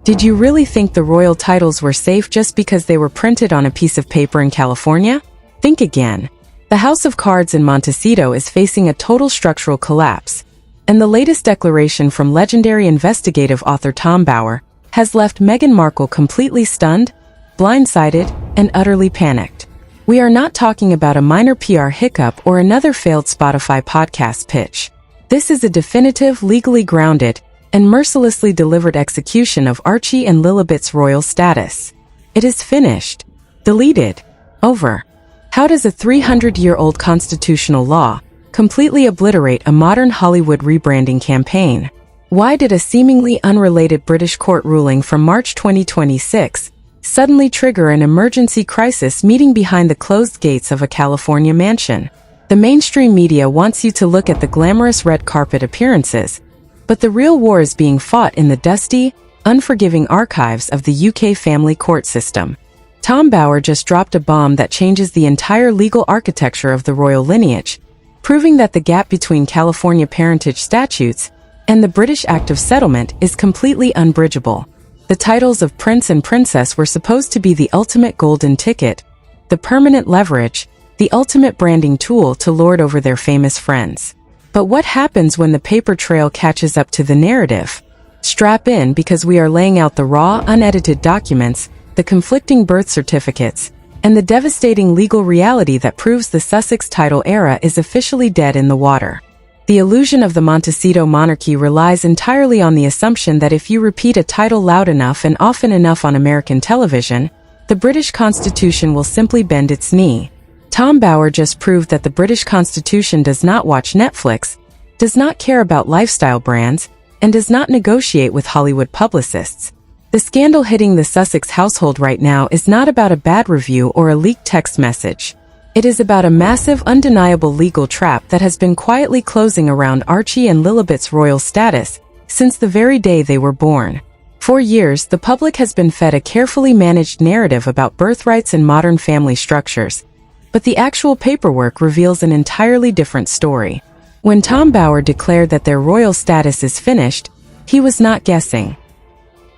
Did you really think the royal titles were safe just because they were printed on a piece of paper in California? Think again. The House of Cards in Montecito is facing a total structural collapse, and the latest declaration from legendary investigative author Tom Bower has left Meghan Markle completely stunned, blindsided, and utterly panicked. We are not talking about a minor PR hiccup or another failed Spotify podcast pitch. This is a definitive, legally grounded, and mercilessly delivered execution of Archie and Lilibet's royal status. It is finished. Deleted. Over. How does a 300-year-old constitutional law completely obliterate a modern Hollywood rebranding campaign? Why did a seemingly unrelated British court ruling from March 2026 suddenly trigger an emergency crisis meeting behind the closed gates of a California mansion? The mainstream media wants you to look at the glamorous red carpet appearances, but the real war is being fought in the dusty, unforgiving archives of the UK family court system. Tom Bower just dropped a bomb that changes the entire legal architecture of the royal lineage, proving that the gap between California parentage statutes and the British Act of Settlement is completely unbridgeable. The titles of prince and princess were supposed to be the ultimate golden ticket, the permanent leverage, the ultimate branding tool to lord over their famous friends. But what happens when the paper trail catches up to the narrative? Strap in, because we are laying out the raw, unedited documents, the conflicting birth certificates, and the devastating legal reality that proves the Sussex title era is officially dead in the water. The illusion of the Montecito monarchy relies entirely on the assumption that if you repeat a title loud enough and often enough on American television, the British Constitution will simply bend its knee. Tom Bower just proved that the British Constitution does not watch Netflix, does not care about lifestyle brands, and does not negotiate with Hollywood publicists. The scandal hitting the Sussex household right now is not about a bad review or a leaked text message. It is about a massive, undeniable legal trap that has been quietly closing around Archie and Lilibet's royal status since the very day they were born. For years, the public has been fed a carefully managed narrative about birthrights and modern family structures, but the actual paperwork reveals an entirely different story. When Tom Bower declared that their royal status is finished, he was not guessing.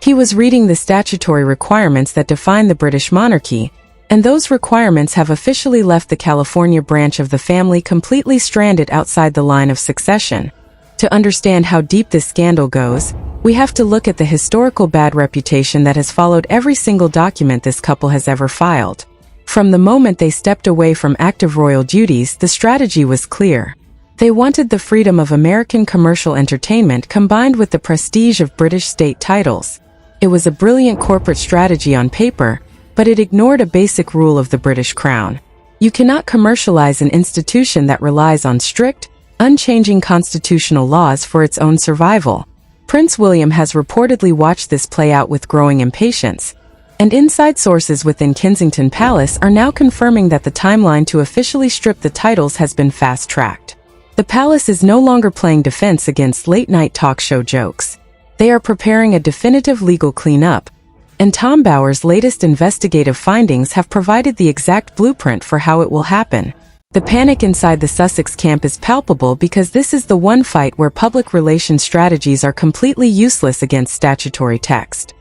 He was reading the statutory requirements that define the British monarchy, and those requirements have officially left the California branch of the family completely stranded outside the line of succession. To understand how deep this scandal goes, we have to look at the historical bad reputation that has followed every single document this couple has ever filed. From the moment they stepped away from active royal duties, the strategy was clear. They wanted the freedom of American commercial entertainment combined with the prestige of British state titles. It was a brilliant corporate strategy on paper, but it ignored a basic rule of the British Crown. You cannot commercialize an institution that relies on strict, unchanging constitutional laws for its own survival. Prince William has reportedly watched this play out with growing impatience, and inside sources within Kensington Palace are now confirming that the timeline to officially strip the titles has been fast-tracked. The palace is no longer playing defense against late-night talk show jokes. They are preparing a definitive legal cleanup, and Tom Bower's latest investigative findings have provided the exact blueprint for how it will happen. The panic inside the Sussex camp is palpable because this is the one fight where public relations strategies are completely useless against statutory text.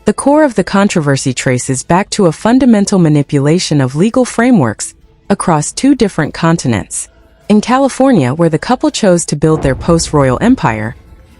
The core of the controversy traces back to a fundamental manipulation of legal frameworks across two different continents. In California, where the couple chose to build their post-royal empire,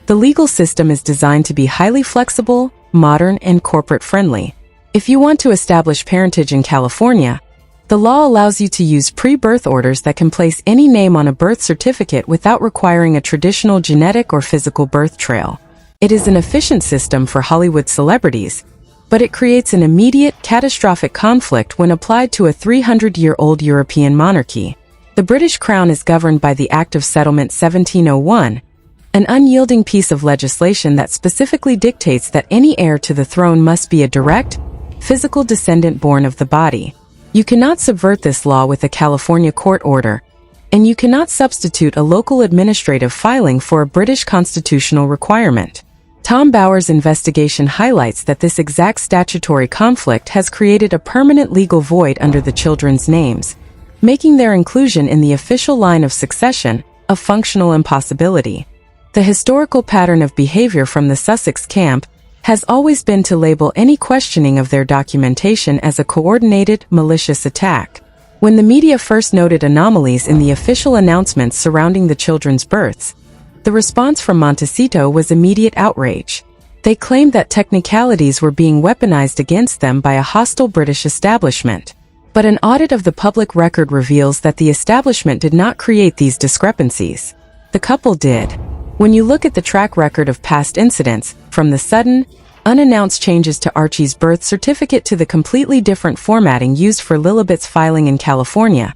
the legal system is designed to be highly flexible, modern, and corporate-friendly. If you want to establish parentage in California, the law allows you to use pre-birth orders that can place any name on a birth certificate without requiring a traditional genetic or physical birth trail. It is an efficient system for Hollywood celebrities, but it creates an immediate, catastrophic conflict when applied to a 300-year-old European monarchy. The British Crown is governed by the Act of Settlement 1701, an unyielding piece of legislation that specifically dictates that any heir to the throne must be a direct, physical descendant born of the body. You cannot subvert this law with a California court order, and you cannot substitute a local administrative filing for a British constitutional requirement. Tom Bower's investigation highlights that this exact statutory conflict has created a permanent legal void under the children's names, making their inclusion in the official line of succession a functional impossibility. The historical pattern of behavior from the Sussex camp has always been to label any questioning of their documentation as a coordinated, malicious attack. When the media first noted anomalies in the official announcements surrounding the children's births, the response from Montecito was immediate outrage. They claimed that technicalities were being weaponized against them by a hostile British establishment. But an audit of the public record reveals that the establishment did not create these discrepancies. The couple did. When you look at the track record of past incidents, from the sudden, unannounced changes to Archie's birth certificate to the completely different formatting used for Lilibet's filing in California,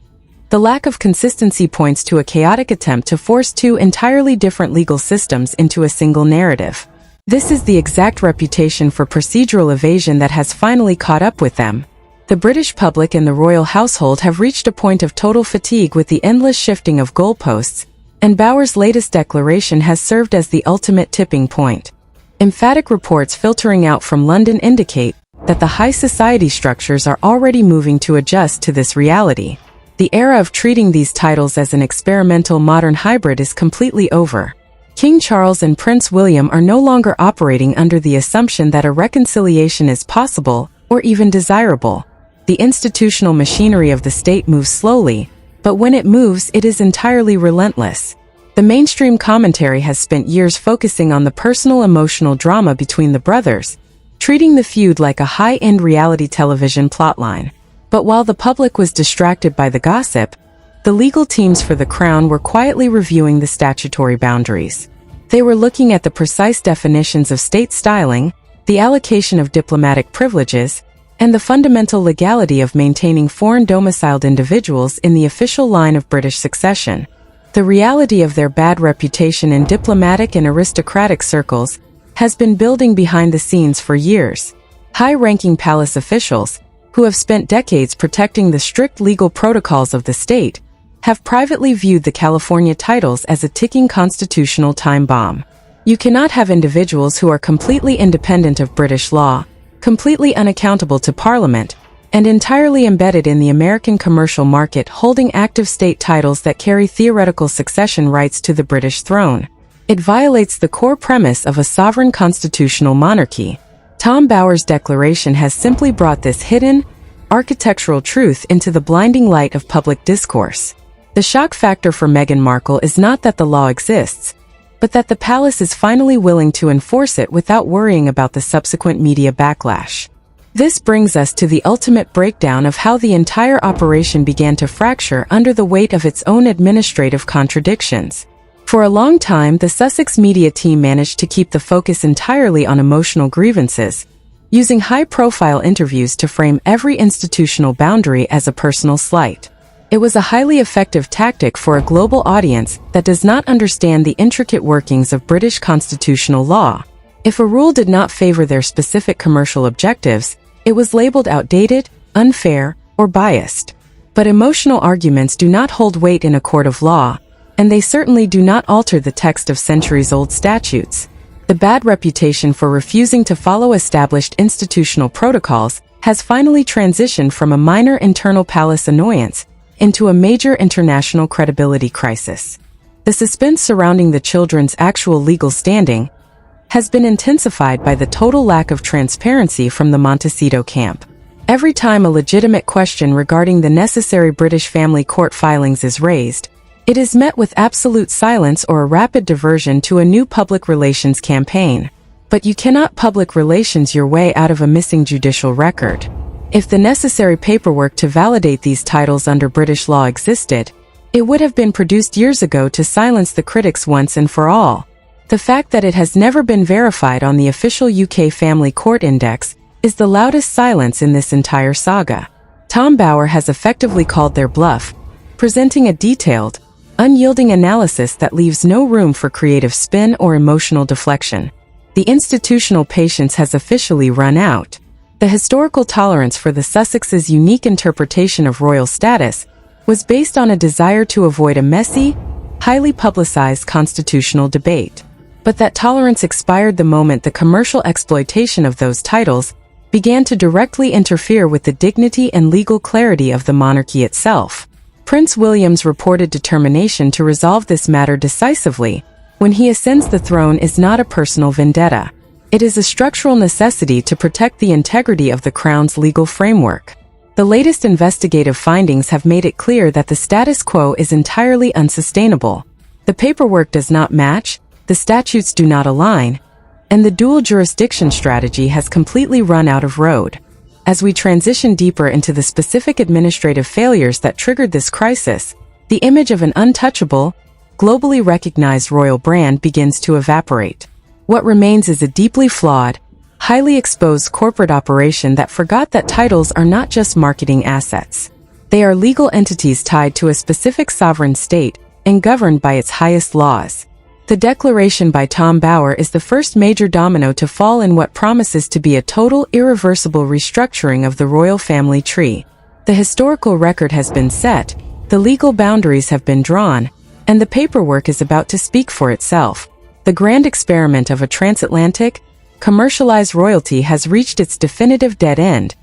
the lack of consistency points to a chaotic attempt to force two entirely different legal systems into a single narrative. This is the exact reputation for procedural evasion that has finally caught up with them. The British public and the royal household have reached a point of total fatigue with the endless shifting of goalposts, and Bower's latest declaration has served as the ultimate tipping point. Emphatic reports filtering out from London indicate that the high society structures are already moving to adjust to this reality. The era of treating these titles as an experimental modern hybrid is completely over. King Charles and Prince William are no longer operating under the assumption that a reconciliation is possible or even desirable. The institutional machinery of the state moves slowly, but when it moves, it is entirely relentless. The mainstream commentary has spent years focusing on the personal emotional drama between the brothers, treating the feud like a high-end reality television plotline. But while the public was distracted by the gossip, the legal teams for the crown were quietly reviewing the statutory boundaries. They were looking at the precise definitions of state styling, the allocation of diplomatic privileges, and the fundamental legality of maintaining foreign domiciled individuals in the official line of British succession. The reality of their bad reputation in diplomatic and aristocratic circles has been building behind the scenes for years. High-ranking palace officials, who have spent decades protecting the strict legal protocols of the state, have privately viewed the California titles as a ticking constitutional time bomb. You cannot have individuals who are completely independent of British law, completely unaccountable to Parliament, and entirely embedded in the American commercial market holding active state titles that carry theoretical succession rights to the British throne. It violates the core premise of a sovereign constitutional monarchy. Tom Bower's declaration has simply brought this hidden, architectural truth into the blinding light of public discourse. The shock factor for Meghan Markle is not that the law exists, but that the palace is finally willing to enforce it without worrying about the subsequent media backlash. This brings us to the ultimate breakdown of how the entire operation began to fracture under the weight of its own administrative contradictions. For a long time, the Sussex media team managed to keep the focus entirely on emotional grievances, using high-profile interviews to frame every institutional boundary as a personal slight. It was a highly effective tactic for a global audience that does not understand the intricate workings of British constitutional law. If a rule did not favor their specific commercial objectives, it was labeled outdated, unfair, or biased. But emotional arguments do not hold weight in a court of law, and they certainly do not alter the text of centuries-old statutes. The bad reputation for refusing to follow established institutional protocols has finally transitioned from a minor internal palace annoyance into a major international credibility crisis. The suspense surrounding the children's actual legal standing has been intensified by the total lack of transparency from the Montecito camp. Every time a legitimate question regarding the necessary British family court filings is raised, it is met with absolute silence or a rapid diversion to a new public relations campaign. But you cannot public relations your way out of a missing judicial record. If the necessary paperwork to validate these titles under British law existed, it would have been produced years ago to silence the critics once and for all. The fact that it has never been verified on the official UK Family Court Index is the loudest silence in this entire saga. Tom Bower has effectively called their bluff, presenting a detailed, unyielding analysis that leaves no room for creative spin or emotional deflection. The institutional patience has officially run out. The historical tolerance for the Sussexes' unique interpretation of royal status was based on a desire to avoid a messy, highly publicized constitutional debate. But that tolerance expired the moment the commercial exploitation of those titles began to directly interfere with the dignity and legal clarity of the monarchy itself. Prince William's reported determination to resolve this matter decisively when he ascends the throne is not a personal vendetta. It is a structural necessity to protect the integrity of the Crown's legal framework. The latest investigative findings have made it clear that the status quo is entirely unsustainable. The paperwork does not match, the statutes do not align, and the dual jurisdiction strategy has completely run out of road. As we transition deeper into the specific administrative failures that triggered this crisis, the image of an untouchable, globally recognized royal brand begins to evaporate. What remains is a deeply flawed, highly exposed corporate operation that forgot that titles are not just marketing assets. They are legal entities tied to a specific sovereign state and governed by its highest laws. The declaration by Tom Bower is the first major domino to fall in what promises to be a total, irreversible restructuring of the royal family tree. The historical record has been set, the legal boundaries have been drawn, and the paperwork is about to speak for itself. The grand experiment of a transatlantic, commercialized royalty has reached its definitive dead end,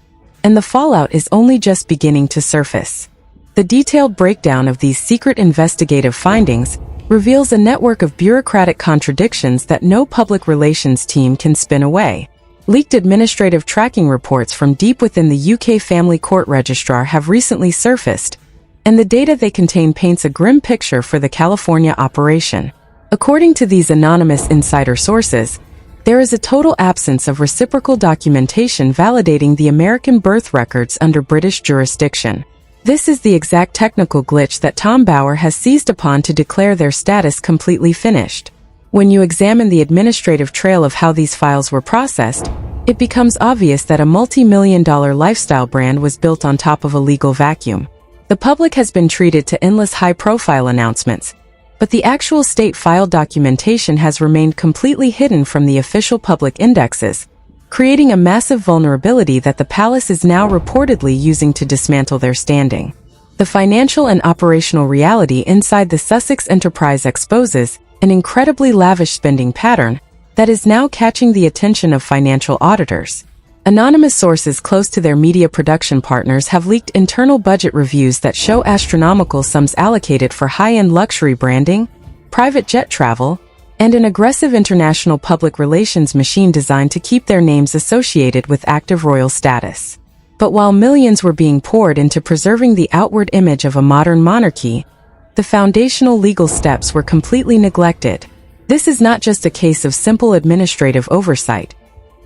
and the fallout is only just beginning to surface. The detailed breakdown of these secret investigative findings reveals a network of bureaucratic contradictions that no public relations team can spin away. Leaked administrative tracking reports from deep within the UK Family Court Registrar have recently surfaced, and the data they contain paints a grim picture for the California operation. According to these anonymous insider sources, there is a total absence of reciprocal documentation validating the American birth records under British jurisdiction. This is the exact technical glitch that Tom Bower has seized upon to declare their status completely finished. When you examine the administrative trail of how these files were processed, it becomes obvious that a multi-million-dollar lifestyle brand was built on top of a legal vacuum. The public has been treated to endless high-profile announcements, but the actual state file documentation has remained completely hidden from the official public indexes, creating a massive vulnerability that the palace is now reportedly using to dismantle their standing. The financial and operational reality inside the Sussex enterprise exposes an incredibly lavish spending pattern that is now catching the attention of financial auditors. Anonymous sources close to their media production partners have leaked internal budget reviews that show astronomical sums allocated for high-end luxury branding, private jet travel, and an aggressive international public relations machine designed to keep their names associated with active royal status. But while millions were being poured into preserving the outward image of a modern monarchy, the foundational legal steps were completely neglected. This is not just a case of simple administrative oversight.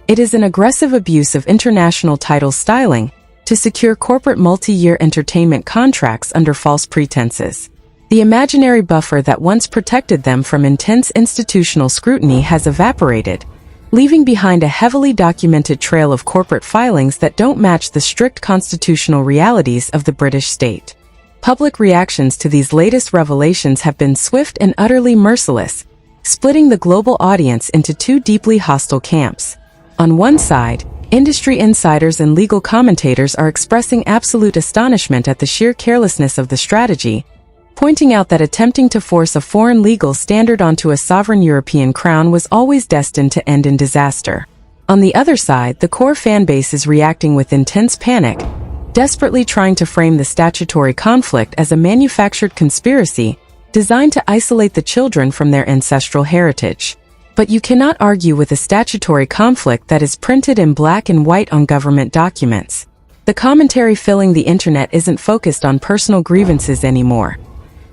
It is an aggressive abuse of international title styling to secure corporate multi-year entertainment contracts under false pretenses. The imaginary buffer that once protected them from intense institutional scrutiny has evaporated, leaving behind a heavily documented trail of corporate filings that don't match the strict constitutional realities of the British state. Public reactions to these latest revelations have been swift and utterly merciless, splitting the global audience into two deeply hostile camps. On one side, industry insiders and legal commentators are expressing absolute astonishment at the sheer carelessness of the strategy, pointing out that attempting to force a foreign legal standard onto a sovereign European crown was always destined to end in disaster. On the other side, the core fanbase is reacting with intense panic, desperately trying to frame the statutory conflict as a manufactured conspiracy designed to isolate the children from their ancestral heritage. But you cannot argue with a statutory conflict that is printed in black and white on government documents. The commentary filling the internet isn't focused on personal grievances anymore.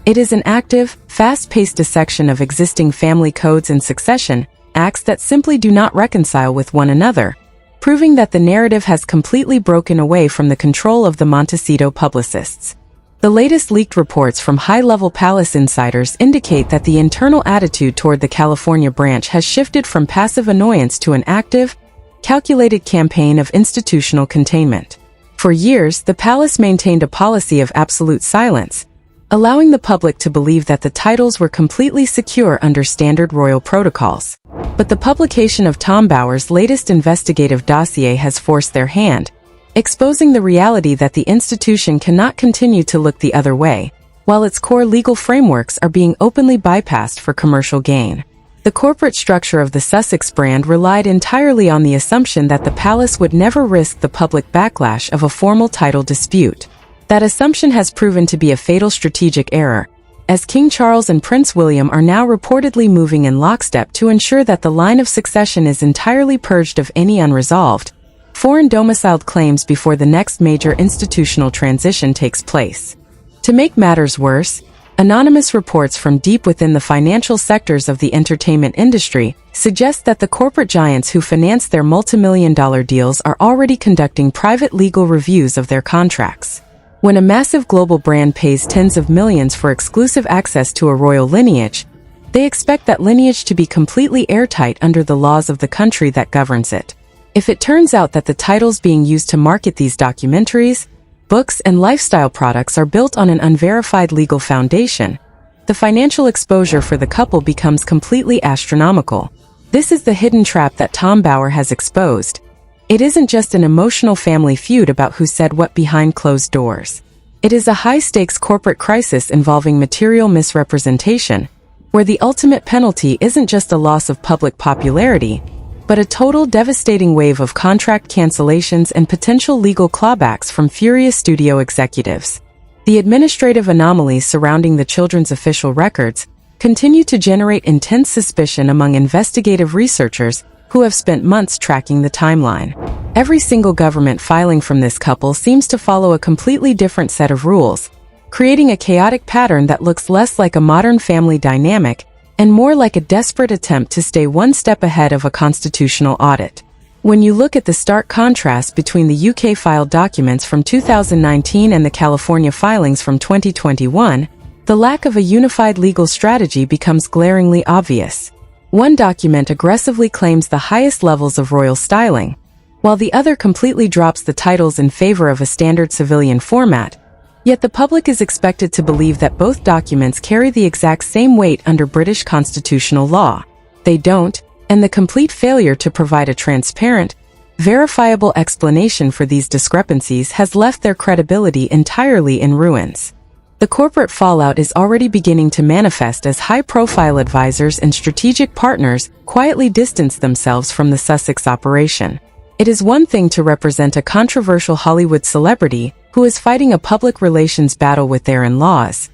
It is an active, fast-paced dissection of existing family codes and succession acts that simply do not reconcile with one another, proving that the narrative has completely broken away from the control of the Montecito publicists. The latest leaked reports from high-level palace insiders indicate that the internal attitude toward the California branch has shifted from passive annoyance to an active, calculated campaign of institutional containment. For years, the palace maintained a policy of absolute silence, allowing the public to believe that the titles were completely secure under standard royal protocols. But the publication of Tom Bower's latest investigative dossier has forced their hand, exposing the reality that the institution cannot continue to look the other way, while its core legal frameworks are being openly bypassed for commercial gain. The corporate structure of the Sussex brand relied entirely on the assumption that the palace would never risk the public backlash of a formal title dispute. That assumption has proven to be a fatal strategic error, as King Charles and Prince William are now reportedly moving in lockstep to ensure that the line of succession is entirely purged of any unresolved, foreign-domiciled claims before the next major institutional transition takes place. To make matters worse, anonymous reports from deep within the financial sectors of the entertainment industry suggest that the corporate giants who finance their multimillion-dollar deals are already conducting private legal reviews of their contracts. When a massive global brand pays tens of millions for exclusive access to a royal lineage, they expect that lineage to be completely airtight under the laws of the country that governs it. If it turns out that the titles being used to market these documentaries, books, and lifestyle products are built on an unverified legal foundation, the financial exposure for the couple becomes completely astronomical. This is the hidden trap that Tom Bower has exposed. It isn't just an emotional family feud about who said what behind closed doors. It is a high-stakes corporate crisis involving material misrepresentation, where the ultimate penalty isn't just a loss of public popularity, but a total devastating wave of contract cancellations and potential legal clawbacks from furious studio executives. The administrative anomalies surrounding the children's official records continue to generate intense suspicion among investigative researchers who have spent months tracking the timeline. Every single government filing from this couple seems to follow a completely different set of rules, creating a chaotic pattern that looks less like a modern family dynamic and more like a desperate attempt to stay one step ahead of a constitutional audit. When you look at the stark contrast between the UK filed documents from 2019 and the California filings from 2021, the lack of a unified legal strategy becomes glaringly obvious. One document aggressively claims the highest levels of royal styling, while the other completely drops the titles in favor of a standard civilian format. Yet the public is expected to believe that both documents carry the exact same weight under British constitutional law. They don't, and the complete failure to provide a transparent, verifiable explanation for these discrepancies has left their credibility entirely in ruins. The corporate fallout is already beginning to manifest as high-profile advisors and strategic partners quietly distance themselves from the Sussex operation. It is one thing to represent a controversial Hollywood celebrity who is fighting a public relations battle with their in-laws.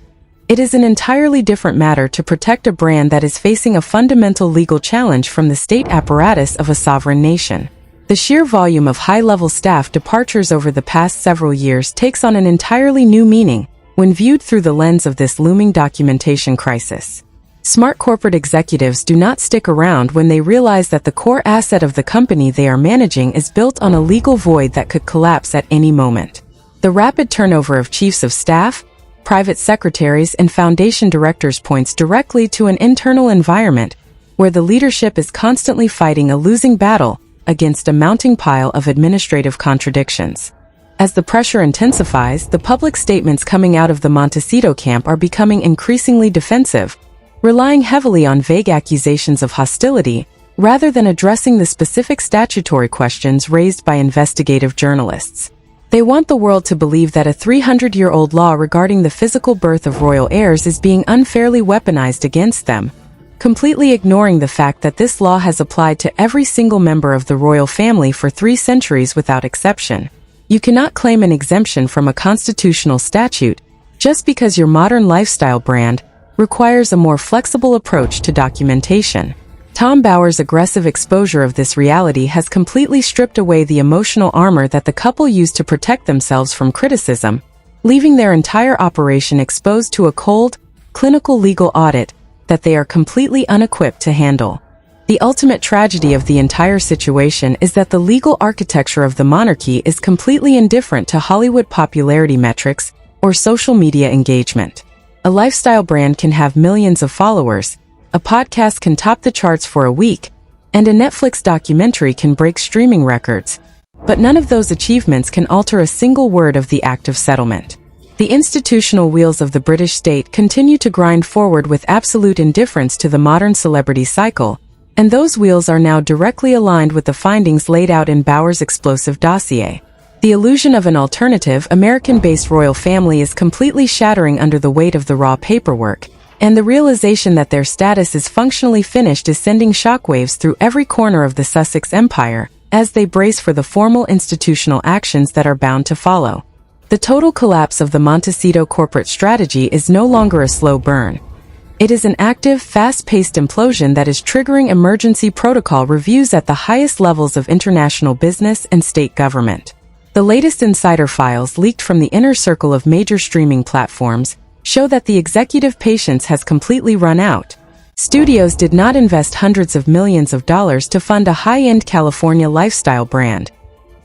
It is an entirely different matter to protect a brand that is facing a fundamental legal challenge from the state apparatus of a sovereign nation. The sheer volume of high-level staff departures over the past several years takes on an entirely new meaning when viewed through the lens of this looming documentation crisis. Smart corporate executives do not stick around when they realize that the core asset of the company they are managing is built on a legal void that could collapse at any moment. The rapid turnover of chiefs of staff, private secretaries, and foundation directors points directly to an internal environment where the leadership is constantly fighting a losing battle against a mounting pile of administrative contradictions. As the pressure intensifies, the public statements coming out of the Montecito camp are becoming increasingly defensive, relying heavily on vague accusations of hostility rather than addressing the specific statutory questions raised by investigative journalists. They want the world to believe that a 300-year-old law regarding the physical birth of royal heirs is being unfairly weaponized against them, completely ignoring the fact that this law has applied to every single member of the royal family for 3 centuries without exception. You cannot claim an exemption from a constitutional statute just because your modern lifestyle brand requires a more flexible approach to documentation. Tom Bower's aggressive exposure of this reality has completely stripped away the emotional armor that the couple used to protect themselves from criticism, leaving their entire operation exposed to a cold, clinical legal audit that they are completely unequipped to handle. The ultimate tragedy of the entire situation is that the legal architecture of the monarchy is completely indifferent to Hollywood popularity metrics or social media engagement. A lifestyle brand can have millions of followers, a podcast can top the charts for a week, and a Netflix documentary can break streaming records. But none of those achievements can alter a single word of the Act of Settlement. The institutional wheels of the British state continue to grind forward with absolute indifference to the modern celebrity cycle, and those wheels are now directly aligned with the findings laid out in Bower's explosive dossier. The illusion of an alternative, American-based royal family is completely shattering under the weight of the raw paperwork, and the realization that their status is functionally finished is sending shockwaves through every corner of the Sussex empire as they brace for the formal institutional actions that are bound to follow. The total collapse of the Montecito corporate strategy is no longer a slow burn. It is an active, fast-paced implosion that is triggering emergency protocol reviews at the highest levels of international business and state government. The latest insider files leaked from the inner circle of major streaming platforms show that the executive patience has completely run out. Studios did not invest hundreds of millions of dollars to fund a high-end California lifestyle brand.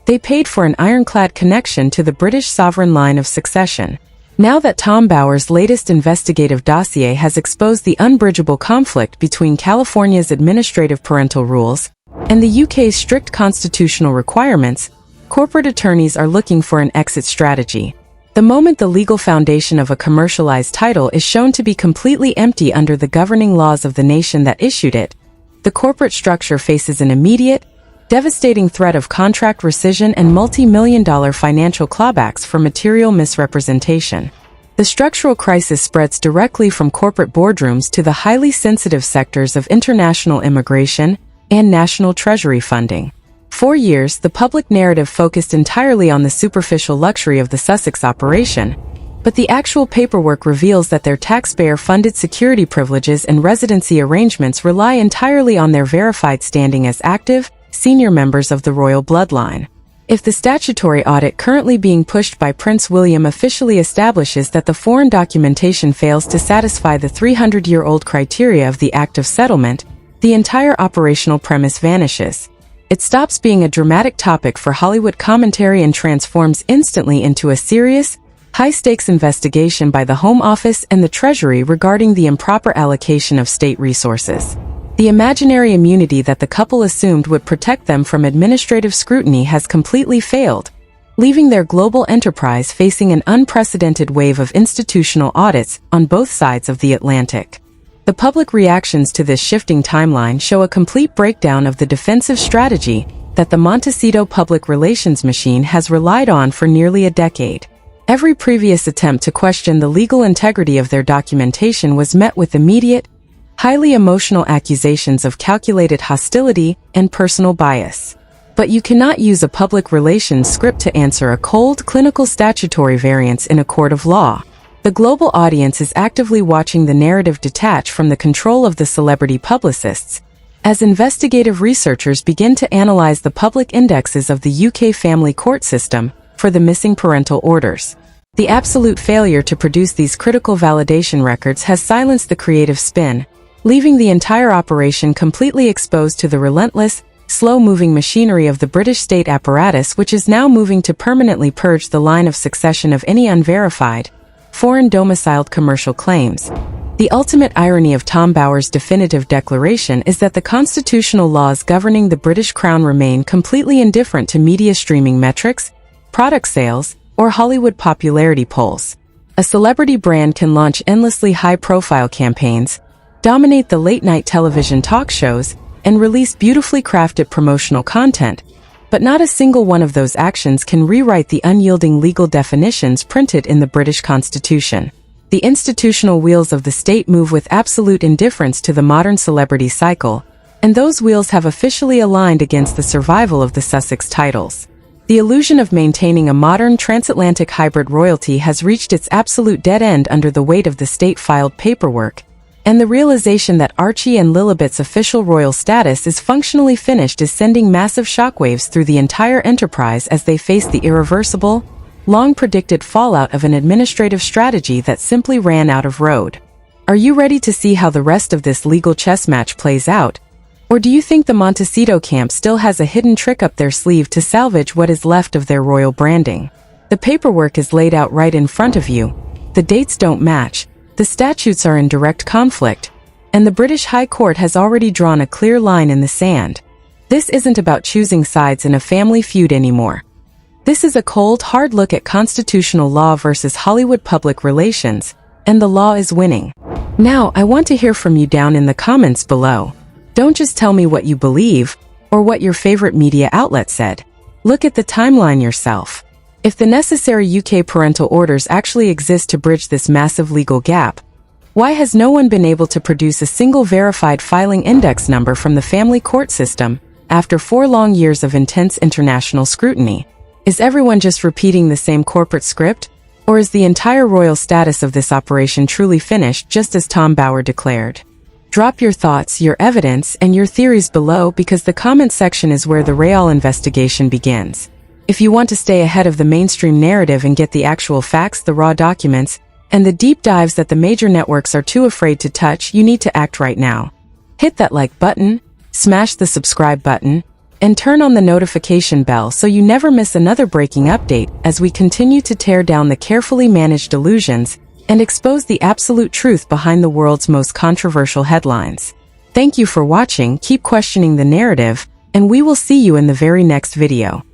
They paid for an ironclad connection to the British sovereign line of succession. Now that Tom Bower's latest investigative dossier has exposed the unbridgeable conflict between California's administrative parental rules and the UK's strict constitutional requirements, corporate attorneys are looking for an exit strategy. The moment the legal foundation of a commercialized title is shown to be completely empty under the governing laws of the nation that issued it, the corporate structure faces an immediate, devastating threat of contract rescission and multi-million-dollar financial clawbacks for material misrepresentation. The structural crisis spreads directly from corporate boardrooms to the highly sensitive sectors of international immigration and national treasury funding. For years, the public narrative focused entirely on the superficial luxury of the Sussex operation, but the actual paperwork reveals that their taxpayer-funded security privileges and residency arrangements rely entirely on their verified standing as active, senior members of the royal bloodline. If the statutory audit currently being pushed by Prince William officially establishes that the foreign documentation fails to satisfy the 300-year-old criteria of the Act of Settlement, the entire operational premise vanishes. It stops being a dramatic topic for Hollywood commentary and transforms instantly into a serious, high-stakes investigation by the Home Office and the Treasury regarding the improper allocation of state resources. The imaginary immunity that the couple assumed would protect them from administrative scrutiny has completely failed, leaving their global enterprise facing an unprecedented wave of institutional audits on both sides of the Atlantic. The public reactions to this shifting timeline show a complete breakdown of the defensive strategy that the Montecito public relations machine has relied on for nearly a decade. Every previous attempt to question the legal integrity of their documentation was met with immediate, highly emotional accusations of calculated hostility and personal bias. But you cannot use a public relations script to answer a cold, clinical statutory variance in a court of law. The global audience is actively watching the narrative detach from the control of the celebrity publicists, as investigative researchers begin to analyze the public indexes of the UK family court system for the missing parental orders. The absolute failure to produce these critical validation records has silenced the creative spin, leaving the entire operation completely exposed to the relentless, slow-moving machinery of the British state apparatus, which is now moving to permanently purge the line of succession of any unverified, foreign-domiciled commercial claims. The ultimate irony of Tom Bower's definitive declaration is that the constitutional laws governing the British Crown remain completely indifferent to media streaming metrics, product sales, or Hollywood popularity polls. A celebrity brand can launch endlessly high-profile campaigns, dominate the late-night television talk shows, and release beautifully crafted promotional content, but not a single one of those actions can rewrite the unyielding legal definitions printed in the British Constitution. The institutional wheels of the state move with absolute indifference to the modern celebrity cycle, and those wheels have officially aligned against the survival of the Sussex titles. The illusion of maintaining a modern transatlantic hybrid royalty has reached its absolute dead end under the weight of the state-filed paperwork, and the realization that Archie and Lilibet's official royal status is functionally finished is sending massive shockwaves through the entire enterprise as they face the irreversible, long-predicted fallout of an administrative strategy that simply ran out of road. Are you ready to see how the rest of this legal chess match plays out? Or do you think the Montecito camp still has a hidden trick up their sleeve to salvage what is left of their royal branding? The paperwork is laid out right in front of you. The dates don't match. The statutes are in direct conflict, and the British High Court has already drawn a clear line in the sand. This isn't about choosing sides in a family feud anymore. This is a cold, hard look at constitutional law versus Hollywood public relations, and the law is winning. Now, I want to hear from you down in the comments below. Don't just tell me what you believe, or what your favorite media outlet said. Look at the timeline yourself. If the necessary UK parental orders actually exist to bridge this massive legal gap, why has no one been able to produce a single verified filing index number from the family court system after 4 long years of intense international scrutiny? Is everyone just repeating the same corporate script? Or is the entire royal status of this operation truly finished, just as Tom Bower declared? Drop your thoughts, your evidence, and your theories below, because the comment section is where the Royal investigation begins. If you want to stay ahead of the mainstream narrative and get the actual facts, the raw documents, and the deep dives that the major networks are too afraid to touch, you need to act right now. Hit that like button, smash the subscribe button, and turn on the notification bell so you never miss another breaking update as we continue to tear down the carefully managed illusions and expose the absolute truth behind the world's most controversial headlines. Thank you for watching, keep questioning the narrative, and we will see you in the very next video.